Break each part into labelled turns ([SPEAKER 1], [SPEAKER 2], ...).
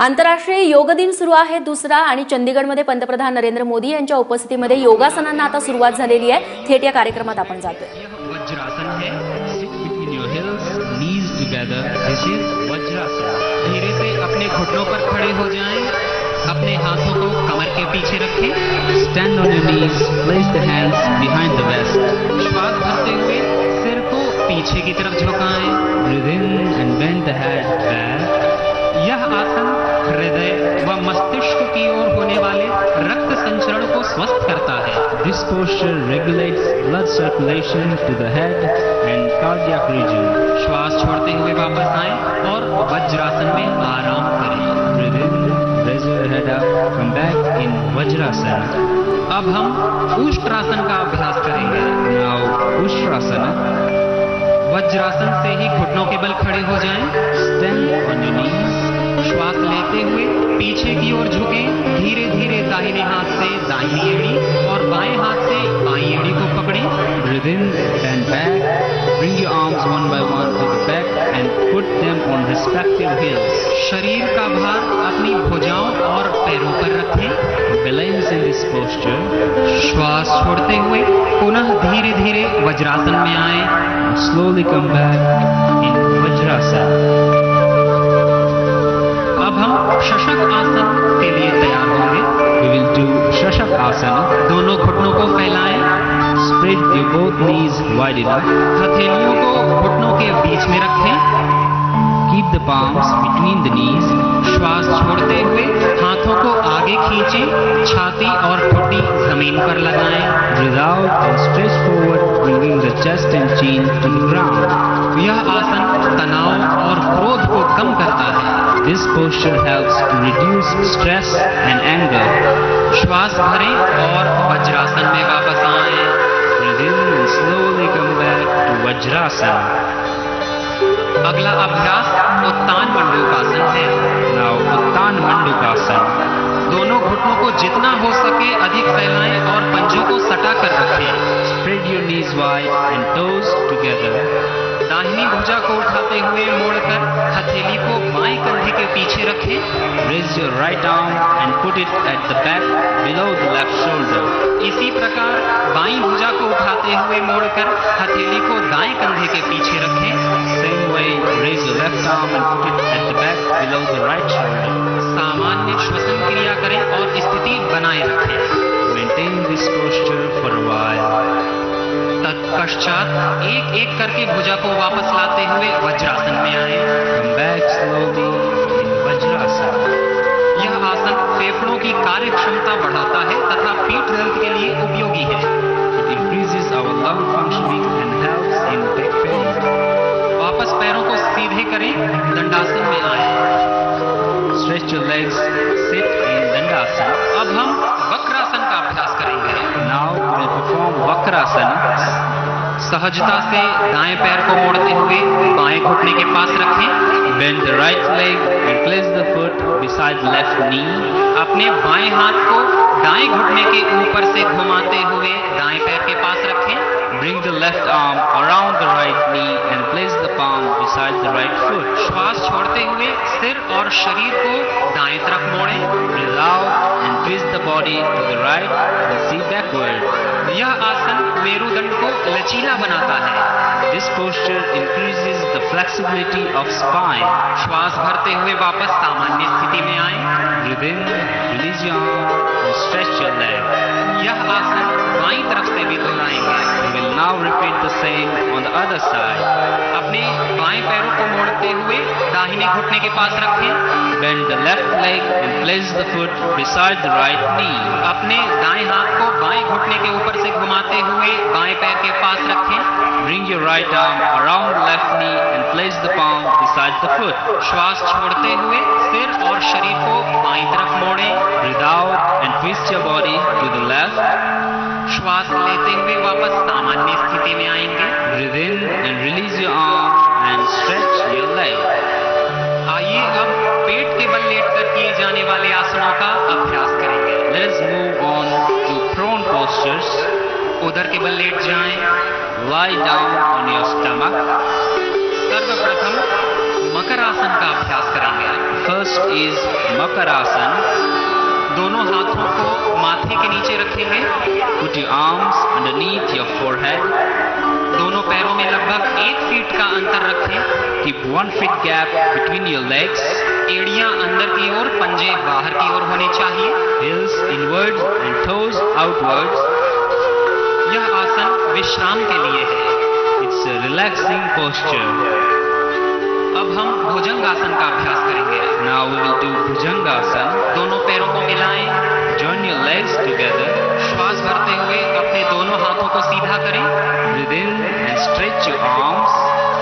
[SPEAKER 1] आंतरराष्ट्रीय योग दिन सुरू आहे दुसरा आणि चंदीगडमध्ये पंतप्रधान नरेंद्र मोदी यांच्या उपस्थितीमध्ये योगासनांना आता सुरुवात झालेली आहे। थेट या कार्यक्रमात आपण जातोय।
[SPEAKER 2] वज्रासन है, sit between your hills, knees together. This is vajrasana. धीरे से अपने घुटनों पर खड़े हो जाएं, अपने हाथों को कमर के पीछे रखें। Stand on your knees, place the hands behind the waist. श्वास भरते हुए सिर को पीछे की तरफ झुकाएं। Breathe in and bend the head back. यह आसन हृदय व मस्तिष्क की ओर होने वाले रक्त संचरण को स्वस्थ करता है। This posture regulates blood circulation to the head and cardiac region. श्वास छोड़ते हुए वापस आएं और वज्रासन में आराम करें। Breathe in, raise your head up, come back in vajrasana. अब हम उष्ट्रासन का अभ्यास करेंगे। नाउ उष्ट्रासन। वज्रासन से ही घुटनों के बल खड़े हो जाएं। स्टैंड ऑन योर नीज। श्वास लेते हुए पीछे की ओर झुकें। धीरे धीरे दाहिने हाथ से दाहिनी एड़ी और बाएं हाथ से बाईं एड़ी को पकड़ें। Breathe in, bend back, bring your arms one by one to the back and put them on respective heels. शरीर का भार अपनी भुजाओं और पैरों पर रखें। Balance in this posture. श्वास छोड़ते हुए पुनः धीरे धीरे वज्रासन में आए। Slowly come back in vajrasana. अब हम शशक आसन के लिए तैयार होंगे। We will do शशक आसन। दोनों घुटनों को फैलाएं। Spread your both knees wide enough। हथेलियों को घुटनों के बीच में रखें। Keep the palms between the knees। श्वास छोड़ते हुए हाथों को आगे खींचें। छाती और ठुड्डी जमीन पर लगाएं। Breathe out and stretch forward, bringing the chest and chin to the ground। यह आसन तनाव और क्रोध को कम करता है। This posture helps to reduce stress and anger। श्वास भरें और वज्रासन में वापस आएं। Breathe in and slowly come back to vajrasana. अगला अभ्यास उत्तान मंडूकासन है। Now उत्तान मंडूकासन। दोनों घुटनों को जितना हो सके अधिक फैलाएं और पंजों को सटा कर रखें। Spread your knees wide and toes together। दाहिनी भुजा को उठाते हुए मोड़कर हथेली को बाएं कंधे के पीछे रखें। Raise your right arm and put it at the back below the left shoulder। इसी प्रकार बाईं भुजा को उठाते हुए मोड़कर हथेली को दाएं कंधे के पीछे रखें। Same way, raise your left arm and put it at the back below the right shoulder। सामान्य श्वसन क्रिया करें और स्थिति बनाए रखें। Maintain this posture for a while। तत्पश्चात एक एक करके भुजा को वापस लाते हुए वज्रासन में आए। Come back slowly in vajrasana. यह आसन फेफड़ों की कार्य क्षमता बढ़ाता है तथा पीठ दर्द के लिए उपयोगी है। It increases our lung functioning and helps in back pain। वापस पैरों को सीधे करें। दंडासन में आए। Stretch your legs, sit in दंडासन। अब हम वक्रासन का अभ्यास करेंगे। Now we will perform Vakrasana. सहजता से दाएं पैर को मोड़ते हुए बाएं घुटने के पास रखें। Bend the right leg and place the foot beside the left knee। अपने बाएं हाथ को दाएं घुटने के ऊपर से घुमाते हुए दाएं पैर के पास रखें। Bring the left arm around the right knee and place the palm beside the right foot। श्वास छोड़ते हुए सिर और शरीर को दाएं तरफ मोड़ें। Breathe out and twist the body to the right and see backward। यह आसन मेरुदंड को लचीला बनाता है। This posture increases the flexibility of spine। श्वास भरते हुए वापस सामान्य स्थिति में आएं। Breathe in, release your arm and stretch your leg। यह आसन बाईं तरफ से भी दोहराएंगे। We will now repeat the same on the other side। अपने बाएं पैरों को मोड़ते हुए दाहिने घुटने के पास रखें। Bend the left leg and place the foot beside the right knee। अपने दाएं हाथ को बाएं घुटने के ऊपर से घुमाते हुए बाएं पैर के पास रखें। Bring your right arm around the left knee and place the palm beside the foot। श्वास छोड़ते हुए सिर और शरीर को बाईं तरफ मोड़ें। Breathe out and twist your body to the left। श्वास लेते हुए वापस सामान्य स्थिति में आएंगे। Breathe in and release your arm and stretch your leg। आइए अब पेट के बल लेटकर किए जाने वाले आसनों का अभ्यास करेंगे। Let's move on to prone postures। उदर के बल लेट जाएं। Lie down on your stomach। सर्वप्रथम मकर आसन का अभ्यास करेंगे। first is Makarasana. दोनों हाथों को माथे के नीचे रखेंगे. Put your arms underneath your forehead. दोनों पैरों में लगभग 1 फीट का अंतर रखें. Keep 1 feet gap between your legs. एड़ियां अंदर की ओर, पंजे बाहर की ओर होने चाहिए. Heels inwards and toes outwards. यह आसन विश्राम के लिए है. It's a relaxing posture. अब हम भुजंगासन का अभ्यास करेंगे. Now we will do Bhujangasana. दोनों पैरों को मिलाएं. Join your legs together. श्वास भरते हुए अपने दोनों हाथों को सीधा करें. Breathe in and stretch your arms.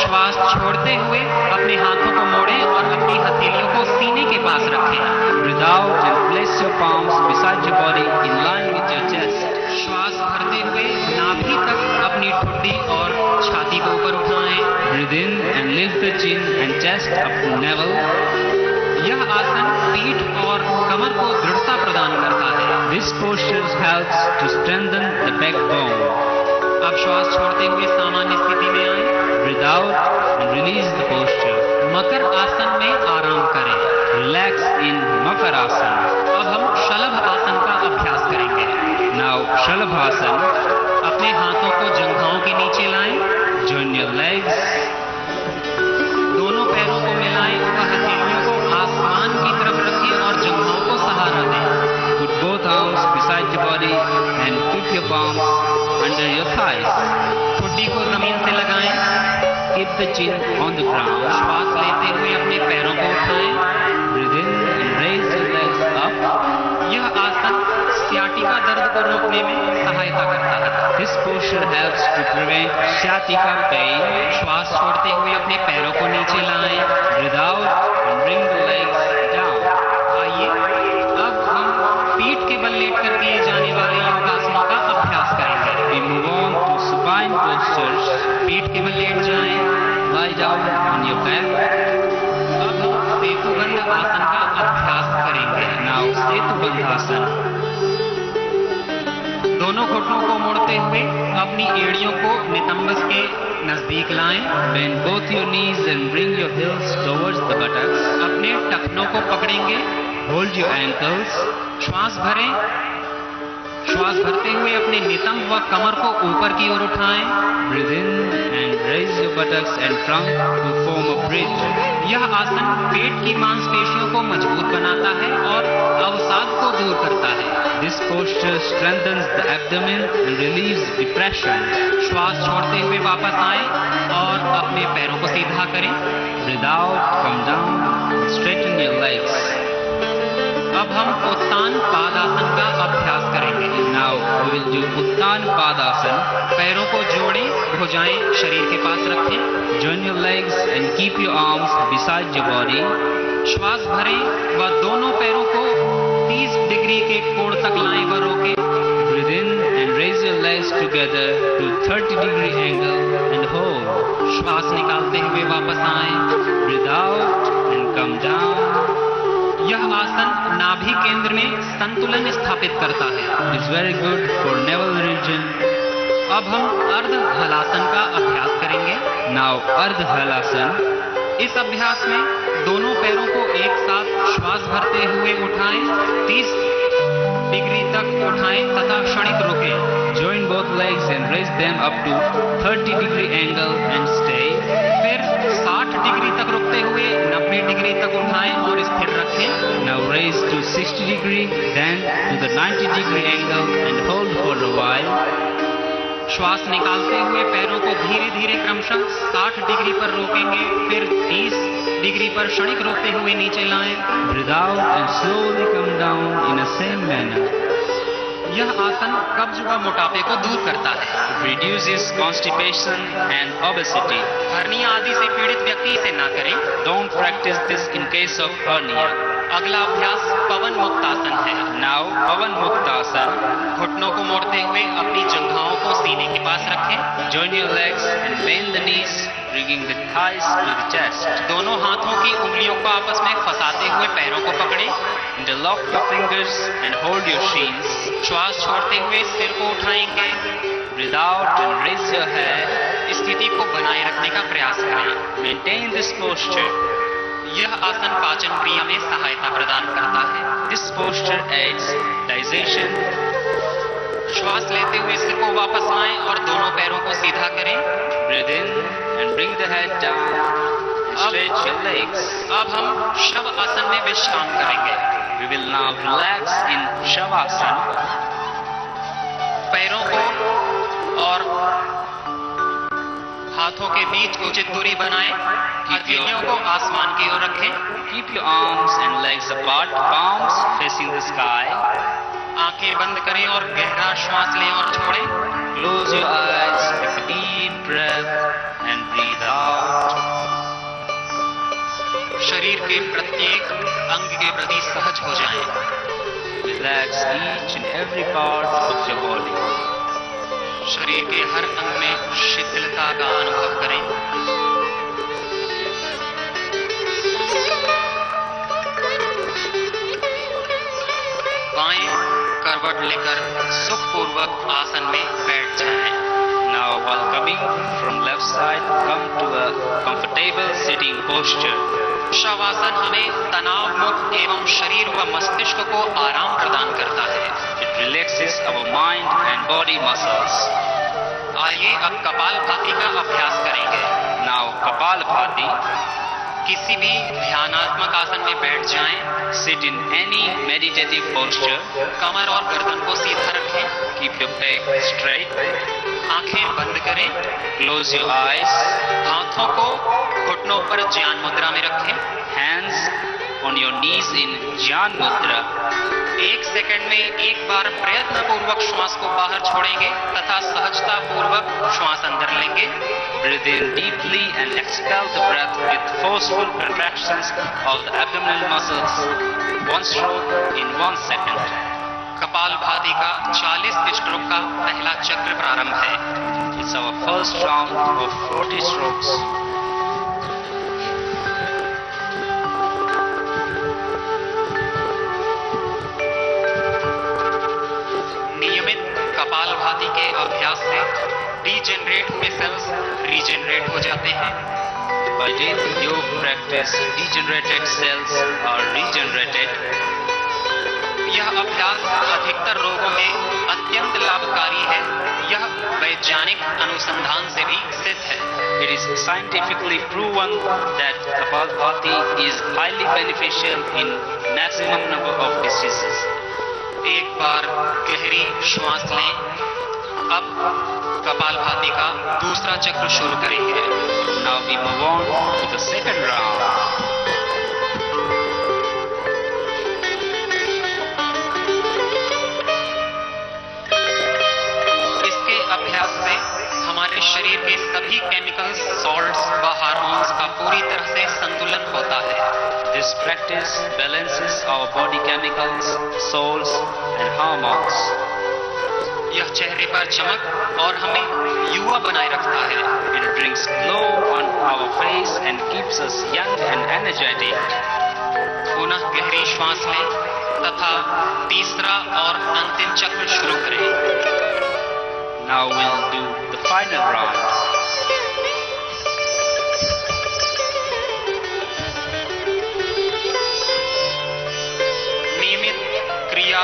[SPEAKER 2] श्वास छोड़ते हुए अपने हाथों को मोड़ें और अपनी हथेलियों को सीने के पास रखें. Breathe out and place your palms beside your body in line with your chest. श्वास भरते हुए नाभि तक अपनी ठुड्डी और छाती को ऊपर उठाएं. Breathe in and lift the chin and chest up to navel. यह आसन पीठ और कमर को दृढ़ता प्रदान करता है. This posture helps to strengthen the backbone. अब श्वास छोड़ते हुए सामान्य स्थिति में आएं. Breathe out and release the posture. मकर आसन में आराम करें. Relax in Makarasana. अब हम शलभ आसन का अभ्यास करेंगे. Now Shalabhasana. अपने हाथों को जंघाओं के नीचे लाएं. Join your legs. दोनों पैरों को मिलाएं और हथेलियों को आसमान की तरफ रखें और जंघाओं को सहारा दें. Put both arms beside your body and keep your palms under your thighs. ठुड्डी को जमीन से लगाएं. Keep the chin on the ground. श्वास लेते हुए अपने पैरों को उठाएं. Breathe in and raise your legs up. यह आसन सियाटिका दर्द को रोकने में सहायता करता है. This posture helps to prevent sciatica pain. श्वास छोड़ते हुए अपने पैरों को नीचे लाएं. Breathe out and bring the legs down. आइए अब हम पीठ के बल लेटकर किए जाने वाले योगासनों का अभ्यास करेंगे. We move on to supine postures. पीठ के बल लेट जाएं. Lie down on your back. अब हम सेतुबंध आसन का अभ्यास करेंगे. Now सेतुबंधासन. दोनों घुटनों को मोड़ते हुए अपनी एड़ियों को नितंबस के नजदीक लाएं. Bend both your knees and bring your heels towards the buttocks. अपने टखनों को पकड़ेंगे. Hold your ankles. श्वास भरें. श्वास भरते हुए अपने नितंब व कमर को ऊपर की ओर उठाएं. Breathe in and raise your buttocks and trunk to form a bridge. यह आसन पेट की मांसपेशियों को मजबूत बनाता है और अवसाद को दूर करता है. This posture strengthens the abdomen and relieves depression. श्वास छोड़ते हुए वापस आएं और अपने पैरों को सीधा करें. Breathe out, come down, and straighten your legs. अब हम उत्तान पादासन का अभ्यास करेंगे. Now we will do उत्तान पादासन. पैरों को जोड़ें, भुजाएं शरीर के पास रखें. Join your legs and keep your arms beside your body. श्वास भरें व दोनों पैरों को 30 डिग्री के कोण तक लाएं व रोकें. Breathe in and raise your legs together to 30-degree angle and hold. श्वास निकालते हुए वापस आएं. Breathe out and come down. यह आसन नाभि केंद्र में संतुलन स्थापित करता है. It is very good for navel region. अब हम अर्ध हलासन का अभ्यास करेंगे. Now अर्ध हलासन. इस अभ्यास में दोनों पैरों को एक साथ श्वास भरते हुए उठाएं. 30 डिग्री तक उठाएं तथा क्षणिक रोकें. Join both legs and raise them up to 30-degree angle and stay. फिर 60 डिग्री तक रुकते हुए 90 डिग्री तक उठाएं और स्थिर रखें. Now raise to 60 degree, then to the 90-degree angle and hold for a while. श्वास निकालते हुए पैरों को धीरे धीरे क्रमशः 60 डिग्री पर रोकेंगे. फिर 30 डिग्री पर क्षणिक रोकते हुए नीचे लाएं. Breathe out and slowly come down in the same manner. यह आसन कब्ज व मोटापे को दूर करता है. Reduces constipation and obesity. Hernia आदि से पीड़ित व्यक्ति इसे ना करें. Don't practice this in case of hernia. अगला अभ्यास पवन मुक्तासन है. Now पवन मुक्तासन. घुटनों को मोड़ते हुए अपनी जंघाओं को सीने के पास रखें. Join your legs and bend the knees, bringing the thighs to the chest. दोनों हाथों की उंगलियों को आपस में फंसाते हुए पैरों को पकड़ें. Interlock your fingers and hold your shins. श्वास छोड़ते हुए सिर को उठाएंगे. Breathe out and raise your head. स्थिति को बनाए रखने का प्रयास करें. Maintain this posture. यह आसन पाचन क्रिया में सहायता प्रदान करता है। This posture aids digestion. श्वास लेते हुए सिर को वापस लाएं और दोनों पैरों को सीधा करें। Breathe in and bring the head down. Stretch your legs. अब हम शव आसन में विश्राम करेंगे। We will now relax in Shavasana. पैरों को और हाथों के बीच उचित दूरी बनाएं। हथेलियों को आसमान की ओर रखें। Keep your arms and legs apart, palms facing the sky. आंखें बंद करें और गहरा श्वास लें और छोड़ें। Close your eyes, take a deep breath and breathe out. शरीर के प्रत्येक अंग के प्रति सहज हो जाएं। Relax each and every part of your body. शरीर के हर अंग में शिथिलता का अनुभव करें। बाएं करवट लेकर सुखपूर्वक आसन में बैठ जाएं। Now, while coming from left side, come to a comfortable sitting posture. Shavasana हमें तनाव मुक्त एवं शरीर व मस्तिष्क को आराम प्रदान करता है। It relaxes our mind and body muscles. आइए अब कपालभाति का अभ्यास करेंगे। Now, Kapalabhati. किसी भी ध्यानात्मक आसन में बैठ जाएं। Sit in any meditative posture. कमर और गर्दन को सीधा रखें। Keep your back straight. आंखें बंद करें। Close your eyes. हाथों को घुटनों पर ज्ञान मुद्रा में रखें। Hands on your knees in Jnana Mudra. 1 second में एक बार प्रयत्न पूर्वक श्वास को बाहर छोड़ेंगे तथा सहजता पूर्वक श्वास अंदर लेंगे। Breathe in deeply and expel the breath with forceful contractions of the abdominal muscles. 1 stroke in 1 second. Kapalbhati का 40 स्ट्रोक का पहला चक्र प्रारंभ है। It's our first round of 40 strokes. नियमित कपालभाति के अभ्यास से डीजेनरेट हुए सेल्स रीजेनरेट हो जाते हैं। By daily yoga practice, degenerated cells are regenerated. यह अभ्यास अधिकतर रोगों में अत्यंत लाभकारी है। यह वैज्ञानिक अनुसंधान से भी सिद्ध है। It is scientifically proven that Kapalabhati is highly beneficial in maximum number of diseases. एक बार गहरी श्वास लें। अब कपालभाति का दूसरा चक्र शुरू करेंगे। Now we move on to the second round. अभ्यास से हमारे शरीर के सभी केमिकल्स, सॉल्ट्स व हार्मोन्स का पूरी तरह से संतुलन होता है। This practice balances our body chemicals, salts and hormones. यह चेहरे पर चमक और हमें युवा बनाए रखता है। It brings glow on our face and keeps us young and energetic. पुनः गहरी श्वास लें तथा तीसरा और अंतिम चक्र शुरू करें। Now we'll do the final round. नियमित क्रिया,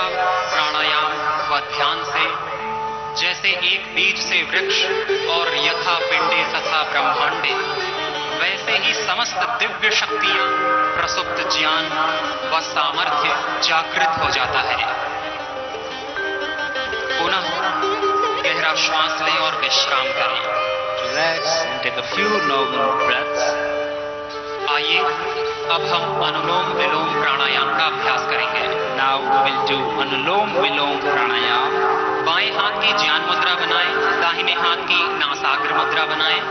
[SPEAKER 2] प्राणायाम व ध्यान से जैसे एक बीज से वृक्ष और यथा पिंडे तथा ब्रह्मांडे, वैसे ही समस्त दिव्य शक्तियां, प्रसुप्त ज्ञान व सामर्थ्य जागृत हो जाता है। पुनः गहरा श्वास लें और विश्राम करें। Relax and take a few normal breaths. आइए अब हम अनुलोम विलोम प्राणायाम का अभ्यास करेंगे। Now we will do अनुलोम विलोम प्राणायाम। बाएं हाथ की ज्ञान मुद्रा बनाएं, दाहिने हाथ की नासाग्र मुद्रा बनाएं।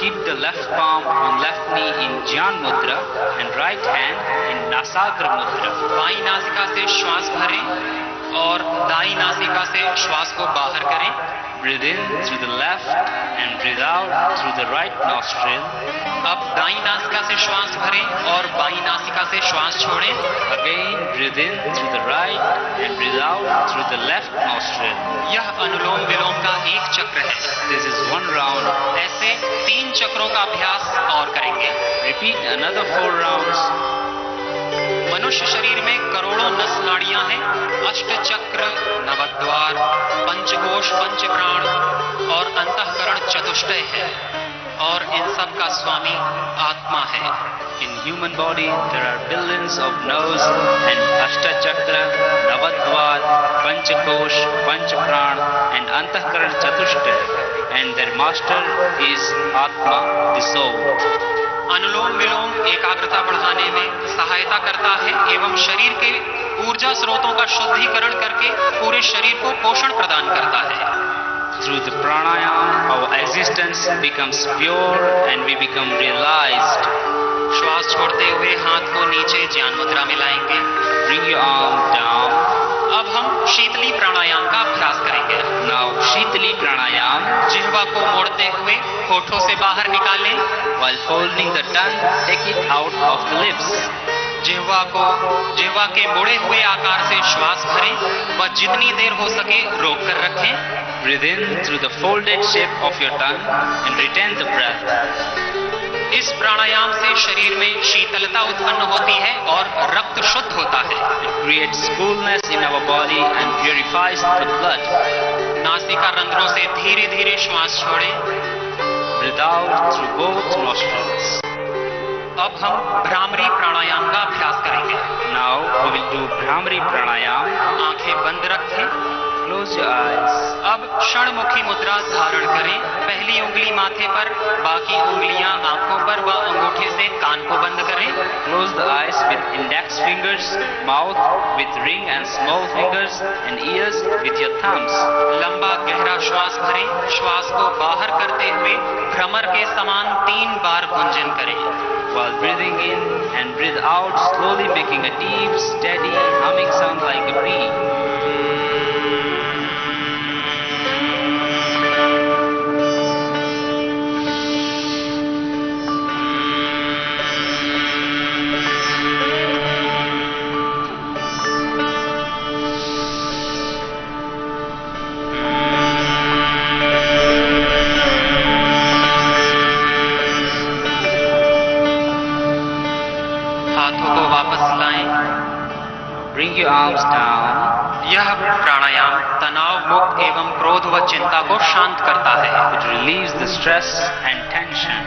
[SPEAKER 2] Keep the left palm on left knee in Jnana Mudra and right hand in Nasagra Mudra. बाईं नासिका से श्वास भरें और दाईं नासिका से श्वास को बाहर करें। Breathe in through the left and breathe out through the right nostril. अब दाईं नासिका से श्वास भरें और बाईं नासिका से श्वास छोड़ें। Again breathe in through the right and breathe out through the left nostril.
[SPEAKER 3] यह अनुलोम विलोम का एक चक्र है।
[SPEAKER 2] This is one round.
[SPEAKER 3] ऐसे 3 चक्रों का अभ्यास और करेंगे।
[SPEAKER 2] Repeat another 4 rounds.
[SPEAKER 3] मनुष्य शरीर में करोड़ों नस नाड़ियां हैं, अष्ट चक्र, नवद्वार, पंचकोश, पंच प्राण और अंतःकरण चतुष्टय है और इन सब का स्वामी आत्मा है।
[SPEAKER 2] In human body there are billions of nerves and Ashtachakra, Navadvar, Panchakosh, Panchapran and Antahkaran Chatushta, and their master is Atma, the soul.
[SPEAKER 3] अनुलोम विलोम एकाग्रता बढ़ाने में सहायता करता है एवं शरीर के ऊर्जा स्रोतों का शुद्धिकरण करके पूरे शरीर को पोषण प्रदान करता है।
[SPEAKER 2] Through the pranayama, our existence becomes pure and we become realized.
[SPEAKER 3] श्वास छोड़ते हुए हाथ को नीचे ज्ञान मुद्रा में लाएंगे।
[SPEAKER 2] Bring your arm down.
[SPEAKER 3] अब हम शीतली प्राणायाम का अभ्यास करेंगे।
[SPEAKER 2] Now Shitali Pranayam.
[SPEAKER 3] जिह्वा को मोड़ते हुए होठों से बाहर निकालें।
[SPEAKER 2] While folding the tongue, take it out of the lips.
[SPEAKER 3] जिह्वा के मुड़े हुए आकार से श्वास भरें व जितनी देर हो सके रोक कर रखें।
[SPEAKER 2] Breathe in through the folded shape of your tongue and retain the breath.
[SPEAKER 3] इस प्राणायाम से शरीर में शीतलता उत्पन्न होती है और रक्त शुद्ध होता है।
[SPEAKER 2] It creates coolness in our body and purifies the blood.
[SPEAKER 3] नासिका रंध्रों से धीरे धीरे श्वास छोड़ें।
[SPEAKER 2] Breathe out through both nostrils.
[SPEAKER 3] अब हम भ्रामरी प्राणायाम का अभ्यास करेंगे।
[SPEAKER 2] Now we will do Bhramari Pranayam.
[SPEAKER 3] आंखें बंद रखें।
[SPEAKER 2] Close your eyes.
[SPEAKER 3] अब षणमुखी मुद्रा धारण करें। पहली उंगली माथे पर, बाकी उंगलियां आंखों पर व अंगूठे से कान को बंद करें।
[SPEAKER 2] Close the eyes with index fingers, mouth with ring and small fingers, and ears with your thumbs.
[SPEAKER 3] लंबा गहरा श्वास भरें। श्वास को बाहर करते हुए भ्रमर के समान 3 बार गुंजन करें।
[SPEAKER 2] While breathing in and breathe out slowly, making a deep, steady humming sound like a bee.
[SPEAKER 3] हाथों को वापस लाएं।
[SPEAKER 2] Bring your arms down.
[SPEAKER 3] यह प्राणायाम तनाव मुक्त एवं क्रोध व चिंता को शांत करता है।
[SPEAKER 2] It relieves the stress and tension.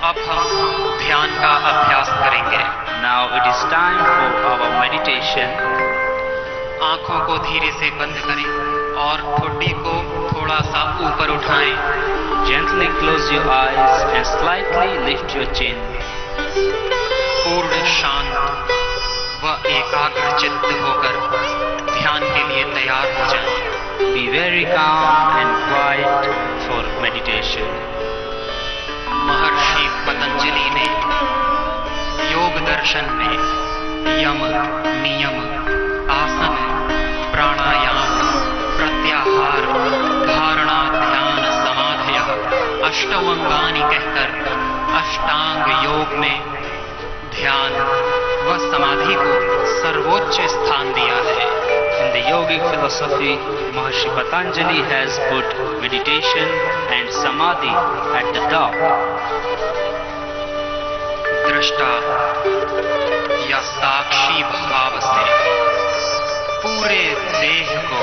[SPEAKER 3] अब हम ध्यान का अभ्यास करेंगे।
[SPEAKER 2] Now it is time for our meditation.
[SPEAKER 3] आंखों को धीरे से बंद करें और ठोड़ी को थोड़ा सा ऊपर उठाएं।
[SPEAKER 2] Gently close your eyes and slightly lift your chin.
[SPEAKER 3] पूर्ण शांत व एकाग्र चित्त होकर ध्यान के लिए तैयार हो जाएं।
[SPEAKER 2] Be very calm and quiet for meditation.
[SPEAKER 3] महर्षि पतंजलि ने योग दर्शन में यम, नियम, आसन, प्राणायाम, प्रत्याहार, धारणा, ध्यान, समाधयः, अष्टवंगानि कहकर अष्टांग योग में ध्यान व समाधि को सर्वोच्च स्थान दिया है।
[SPEAKER 2] In the yogic philosophy, Maharshi Patanjali has put meditation and samadhi at the top.
[SPEAKER 3] दृष्टा या साक्षी भाव से पूरे देह को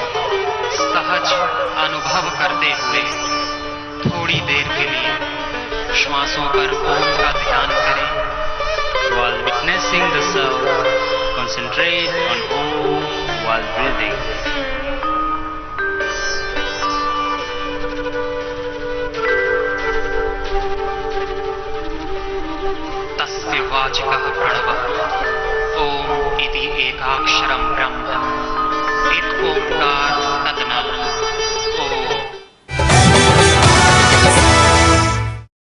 [SPEAKER 3] सहज अनुभव करते हुए थोड़ी देर के लिए श्वासों पर ओम का ध्यान करें।
[SPEAKER 2] While witnessing the self, concentrate on Om while breathing.
[SPEAKER 3] तस्य वाचिकः प्रणवः ओम इति एकाक्षरं